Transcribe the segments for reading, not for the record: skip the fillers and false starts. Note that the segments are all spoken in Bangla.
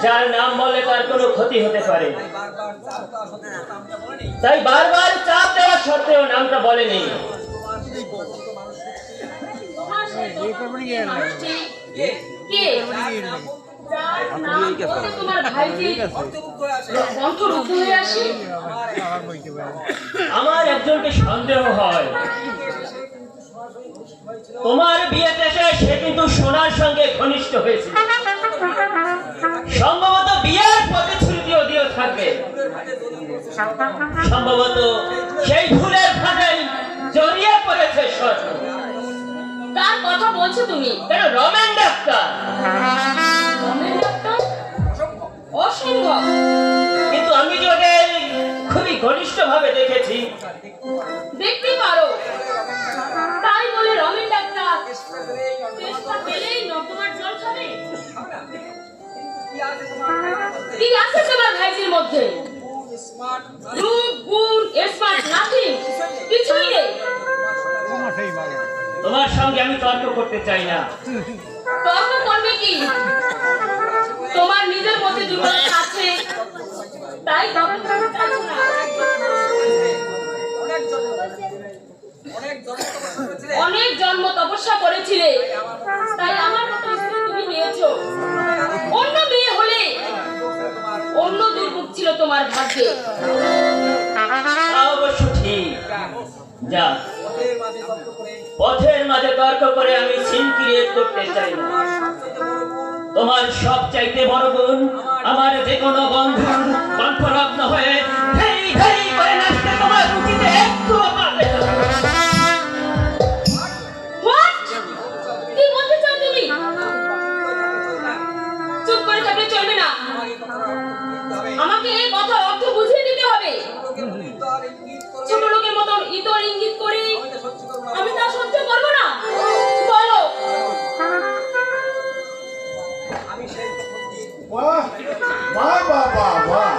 যার নাম বলে তার কোনো ক্ষতি হতে পারে, তাই বারবার চাপ দেওয়া সত্ত্বেও নামটা বলেনি। আমার একজনকে সন্দেহ হয়, তোমার বিয়েতে সে কিন্তু সোনার সঙ্গে ঘনিষ্ঠ হয়েছে, সম্ভবত বিয়ের প্রতিশ্রুতিও দিয়ে থাকবে, সম্ভবত সেই ভুলের ফাঁদে জড়িয়ে পড়েছে। কার কথা বলছো তুমি? কেন রমেন ডাক্তার। রমেন ডাক্তার? অসম্ভব। কিন্তু আমি যে ওদের খুবই ঘনিষ্ঠ ভাবে দেখেছি। দেখতে পারো, তাই বলে রমেন ডাক্তার চেষ্টা পেলেই তোমার জল খাবে? কি আছে তোমার ভাইজির মধ্যে? রূপ, গুণ, স্মার্ট, নাথিং, কিছুই নেই। তোমার সঙ্গে আমি তর্ক করতে চাই না। তর্ক করবে কি? তোমার নিজের মধ্যে দুর্বলতা আছে, তাই তর্ক করতে চাইছো না। অনেক জন্ম তপস্যা করেছিলে, তাই আমার মতো স্ত্রী তুমি নিয়েছো। অন্য মেয়ে হলে অন্য দুর্ভোগ ছিল তোমার ভাগ্যে। অবশ্য ঠিক। যা, পথের মাঝে তর্ক করে আমি সিন ক্রিয়েট করতে চাই না। তোমার সব চাইতে বড় গুণ আমার যে কোনো বন্ধুর কণ্ঠলগ্ন হয়ে হেই হেই করে নাচতে তোমার রুচিতে একটুও পাবে না। কি বলতে চাও তুমি? চুপ করে থাকলে চলবে না, আমাকে এই কথার অর্থ বুঝিয়ে দিতে হবে। ছোট লোকের মতন ইতর ইঙ্গিত করে আমি তা সহ্য করব না। বলো। বাহ বাহ বাহ বাহ বাহ,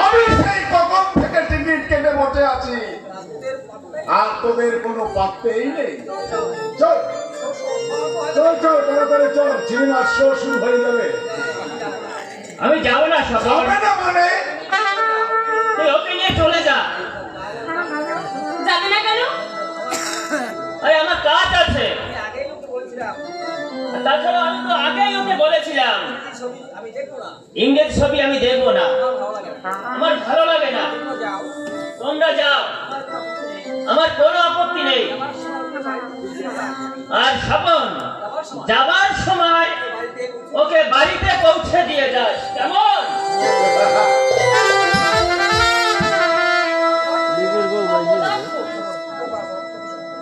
আমি সেই কখন থেকে টিকিট কেটে বসে আছি, আর তোদের কোনো পাত্তেই নেই। চল চল চল, তাড়াতাড়ি চল, সিনেমার শো শুরু হয়ে যাবে। আমি যাবো না। যাবে না মানে? তুই ওকে নিয়ে চলে যা। যাবে না কেন? আরে আমার কাজ আছে। তাছাড়া আমি তো আগেই ওকে বলেছিলাম ইংরেজি ছবি আমি দেখবো না, আমার ভালো লাগে না। তোমরা যাও, আমার কোনো আপত্তি নেই। আর স্বপন, যাবার সময় ওকে বাড়িতে পৌঁছে দিয়ে যাস, কেমন?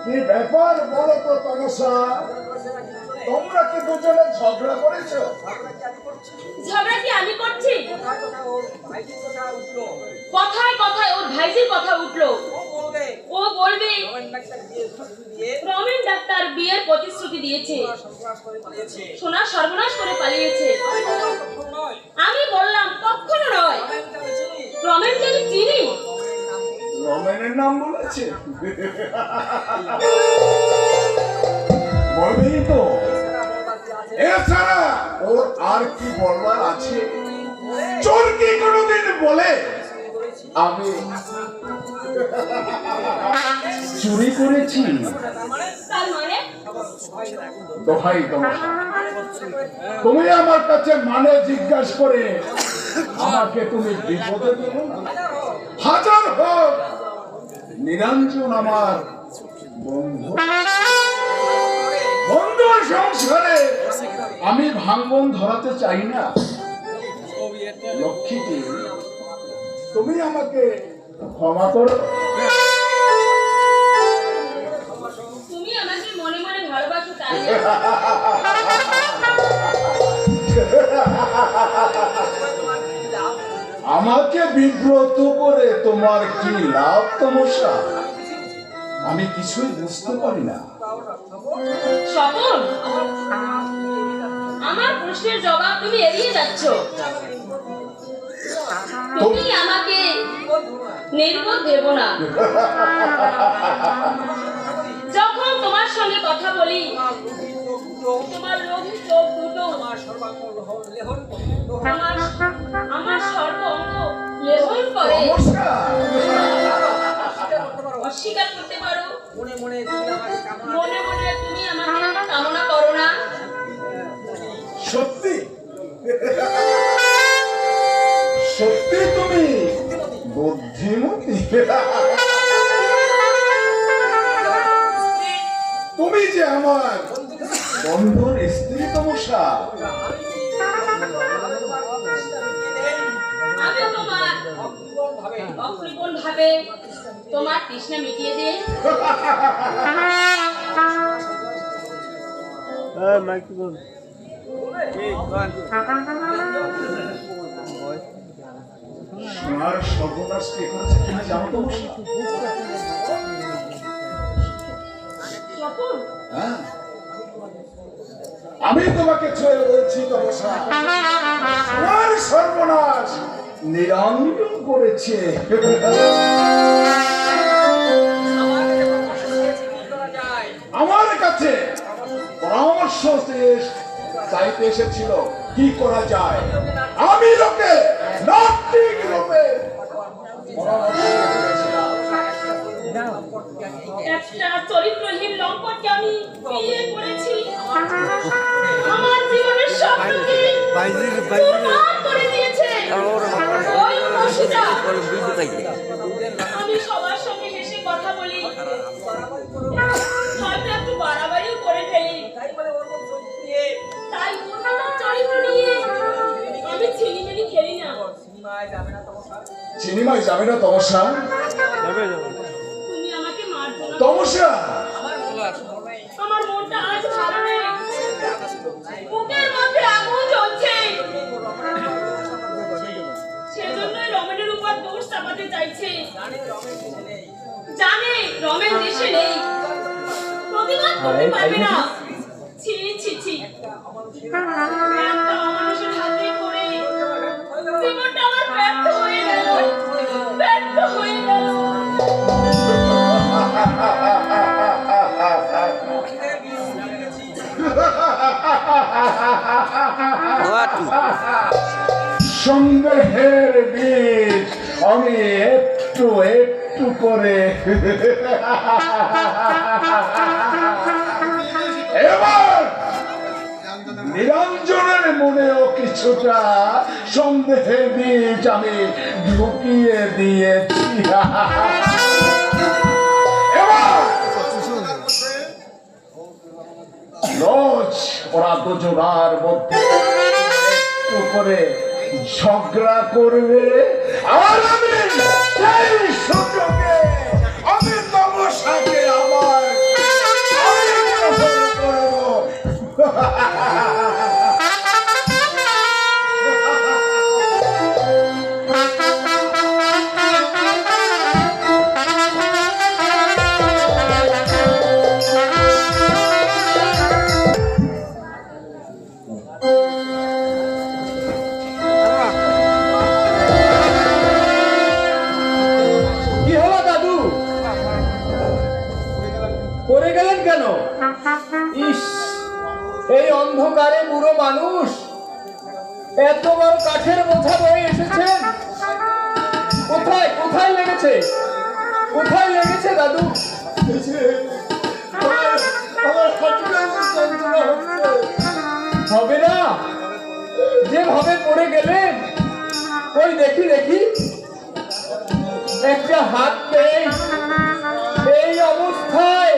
কি ব্যাপার বলো তো তমসা, তোমরা কি দুজনে ঝগড়া করেছো? ঝগড়া কি আমি করছি? কথায় কথায় ওর ভাইজির কথা উঠলো। ও বলবে রমেন ডাক্তার বিয়ের প্রতিশ্রুতি দিয়েছে, সোনা সর্বনাশ করে পালিয়েছে। আমি বললাম কখনো নয়, রমেনকে আমি চিনি। রমেনের নাম বলেছে? বলবেই তো, এছাড়া ওর আর কি বলবার আছে? চোর কি কোনোদিন বলে আমি চুরি করেছি? তার মানে দোহাই তোমার, তুমি আমার কাছে মানে জিজ্ঞাসা করে আমাকে তুমি বিপদে দেবো না। হাজার হোক নিরঞ্জন আমার বন্ধু, বন্ধুর সংসারে আমি ভাঙ্গন ধরাতে চাই না। লক্ষ্মীটি, তুমি আমাকে ক্ষমা করো। তুমি আমাকে মনে মনে ভালোবাসো, তাই আমাকে বিব্রত করে তোমার কি লাভ তমসা? আমি কিছুই বুঝতে পারি না। স্বপন, আমার প্রশ্নের জবাব তুমি এড়িয়ে যাচ্ছ। তুমি আমাকে নির্বোধ দেব না। যখন তোমার সঙ্গে কথা বলি, তোমার লোভী চোখ দুটো আমার সর্ব অঙ্গ লেহন করে। তমসা, অস্বীকার করতে পারো? মনে মনে তুমি আমাকে কামনা মনে মনে তুমি আমাকে কামনা করো না? সত্যি সত্যি তুমি বুদ্ধিমতী। তুমি যে আমার বন্ধুর স্ত্রী তমসা। আমি তোমার অকৃপণ ভাবে তোমার তৃষ্ণা মিটিয়ে দেই। সোনার সর্বনাশ কে করেছে তুমি জানো তমসা? স্বপন, হ্যাঁ, আমি তোমাকে ছুঁয়ে বলছি তমসা, সোনার সর্বনাশ নিরঞ্জন করেছে। আমার কাছে পরামর্শ চাইতে এসেছিল কি করা যায়। আমি লোকে নাস্তিক রূপে পরামর্শ দিয়েছিলাম। একটা চরিত্রহীন লম্পটকে আমি বিয়ে করেছি। আমার জীবনের স্বপ্নকে চুরমার করে দিয়েছে ওই মশিটা। আমি সবার সঙ্গে হেসে কথা বলি, হয়তো একটু বাড়াবাড়িও করে ফেলি। তাই ওর চরিত্র নিয়ে আমি ছিনিমিনি খেলি না। সিনেমায় যাবে না তমসা? তুমি আমাকে মারছো না তমসা, আমার মনটা আজ ভালো নেই, বুকের মধ্যে আগুন জ্বলছে। সেজন্যই রমেনের উপর দোষ চাপাতে চাইছে। জানে রমেন দেশে নেই, প্রতিবাদ করতে পারবে না। ছি ছি ছি, একটা অমানুষের হাতে পড়ে জীবনটা আমার ব্যর্থ হয়ে গেল, ব্যর্থ হয়ে গেল। সন্দেহের বীজ আমি একটু একটু করে এবার নিরঞ্জনের মনেও কিছুটা সন্দেহের বীজ আমি ঢুকিয়ে দিয়েছি। এবার রোজ ওরা দুজনার মধ্যে একটু করে ঝগড়া করবে, আর আমি সেই সুযোগে আমি তমসাকে আমার করবো। কি হলো দাদু? পড়ে গেলেন কেন? ইস, এই অন্ধকারে বুড়ো মানুষ এত বড় কাঠের বোঝা বয়ে এসেছেন। কোথায় কোথায় লেগেছে? কোথায় লেগেছে দাদু? হবে না, যেভাবে পড়ে গেলেন। ওই দেখি দেখি, একটা হাত নেই এই অবস্থায়।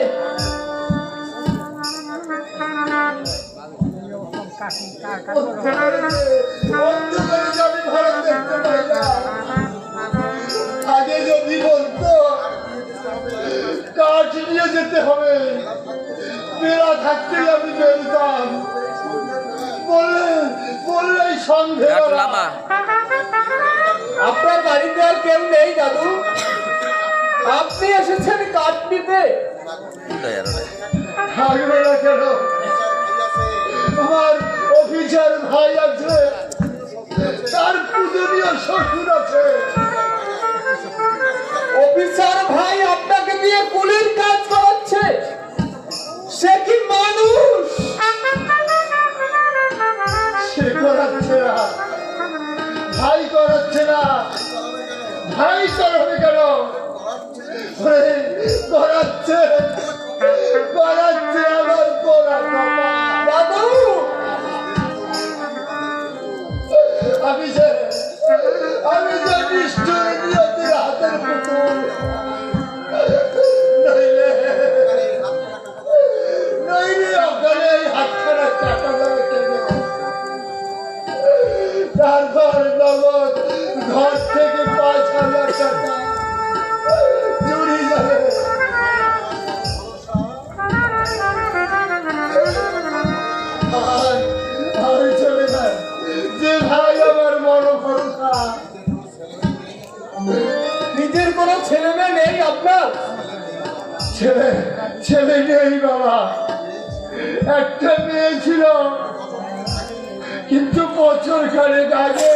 আগে যদি বলতো কাঠ নিয়ে যেতে হবে, বেড়া থাকতেই আমি বেরতাম। বললেই সন্দেহ। আপনার বাড়িতে আর কেউ নেই দাদু? আপনি এসেছেন কাঠ নিতে? থাকবে না কেন? আমার অফিসার ভাই আছে, তার পূজনীয় শ্বশুর আছে। অফিসার ভাই আপনাকে দিয়ে কুলির কাজ করাচ্ছে? সে কি মানুষ? করাচ্ছে না, ভাই করাচ্ছে না, ভাই করাবে কেন? ওরে, করাচ্ছে করাচ্ছে আমার পোড়া কপাল। দাদু আমি যে নিষ্ঠুর নিয়তির হাতের পুতুল। নইলে ওখানে এই হাতখানা কাটা যাবে কেন? তারপর নগদ ঘর থেকে 5,000 টাকা চুরি যাবে। আমি চলে যাই, যে ভাই আমার বড় ভরসা। নিজের কোনো ছেলে মেয়ে নেই আপনার? ছেলে নেই বাবা, একটা মেয়ে ছিল, কিন্তু বছর খানেক আগে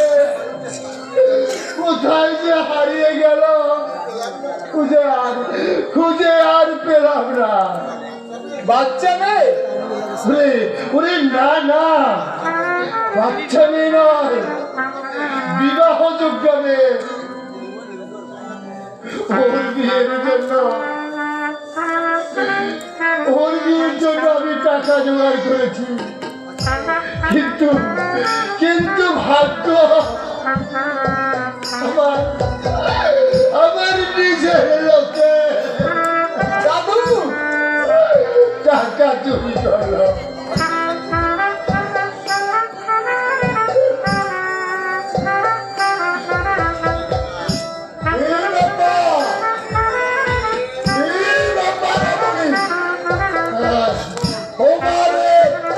কোথায় যে হারিয়ে গেল, খুঁজে আর পেলাম না। বাচ্চা মেয়ে? ওরে না না, বাচ্চা মেয়ে নয়, বিবাহযোগ্য মেয়ে। ওর বিয়ের জন্য আমি টাকা জোগাড় করেছি, কিন্তু ভাগ্য আমার নিজের লোকে দাদু টাকা চুরি করলো।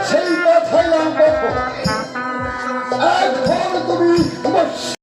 সেই কথাই আমি বলবো। এখন তুমি